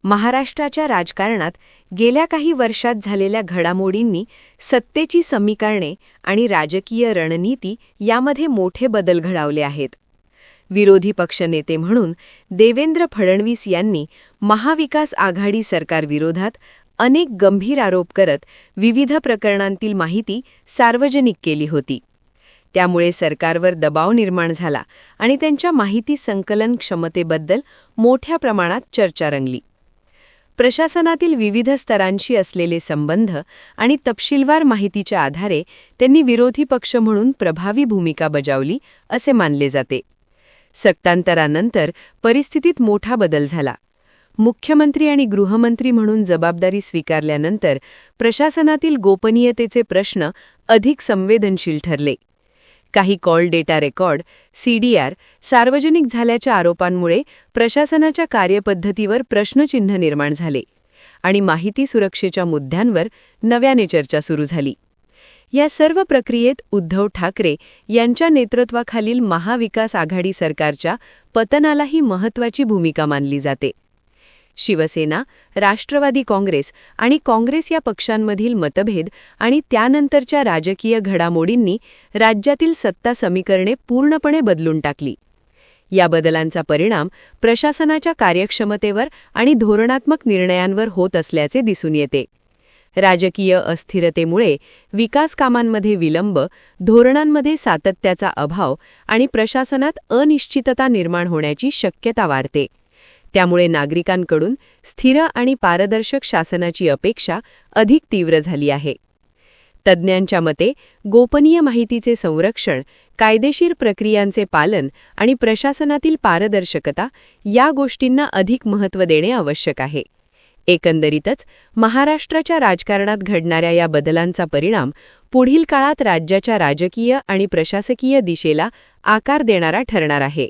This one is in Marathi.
महाराष्ट्राच्या राजकारणात गेल्या काही वर्षात झालेल्या घडामोडींनी सत्तेची समीकरणे आणि राजकीय रणनीती यामध्ये मोठे बदल घडवले आहेत. विरोधी पक्षनेते म्हणून देवेंद्र फडणवीस यांनी महाविकास आघाडी सरकारविरोधात अनेक गंभीर आरोप करत विविध प्रकरणांतील माहिती सार्वजनिक केली होती. त्यामुळे सरकारवर दबाव निर्माण झाला आणि त्यांच्या माहिती संकलन क्षमतेबद्दल मोठ्या प्रमाणात चर्चा रंगली. प्रशासनातील विविध स्तरांशी असलेले संबंध आणि तपशीलवार माहितीच्या आधारे त्यांनी विरोधी पक्ष म्हणून प्रभावी भूमिका बजावली असे मानले जाते. सत्तांतरानंतर परिस्थितीत मोठा बदल झाला. मुख्यमंत्री आणि गृहमंत्री म्हणून जबाबदारी स्वीकारल्यानंतर प्रशासनातील गोपनीयतेचे प्रश्न अधिक संवेदनशील ठरले. काही कॉल डेटा रेकॉर्ड CDR सार्वजनिक झाल्याच्या आरोपांमुळे प्रशासनाच्या कार्यपद्धतीवर प्रश्नचिन्ह निर्माण झाले आणि माहिती सुरक्षेच्या मुद्द्यांवर नव्याने चर्चा सुरू झाली. या सर्व प्रक्रियेत उद्धव ठाकरे यांच्या नेतृत्वाखालील महाविकास आघाडी सरकारच्या पतनालाही महत्त्वाची भूमिका मानली जाते. शिवसेना, राष्ट्रवादी काँग्रेस आणि काँग्रेस या पक्षांमधील मतभेद आणि त्यानंतरच्या राजकीय घडामोडींनी राज्यातील सत्ता समीकरणे पूर्णपणे बदलून टाकली. या बदलांचा परिणाम प्रशासनाच्या कार्यक्षमतेवर आणि धोरणात्मक निर्णयांवर होत असल्याचे दिसून येते. राजकीय अस्थिरतेमुळे विकास कामांमध्ये विलंब, धोरणांमध्ये सातत्याचा अभाव आणि प्रशासनात अनिश्चितता निर्माण होण्याची शक्यता वाढते. त्यामुळे नागरिकांकडून स्थिर आणि पारदर्शक शासनाची अपेक्षा अधिक तीव्र झाली आहे. तज्ज्ञांच्या मते गोपनीय माहितीचे संरक्षण, कायदेशीर प्रक्रियांचे पालन आणि प्रशासनातील पारदर्शकता या गोष्टींना अधिक महत्त्व देणे आवश्यक आहे. एकंदरीतच महाराष्ट्राच्या राजकारणात घडणाऱ्या या बदलांचा परिणाम पुढील काळात राज्याच्या राजकीय आणि प्रशासकीय दिशेला आकार देणारा ठरणार आहे.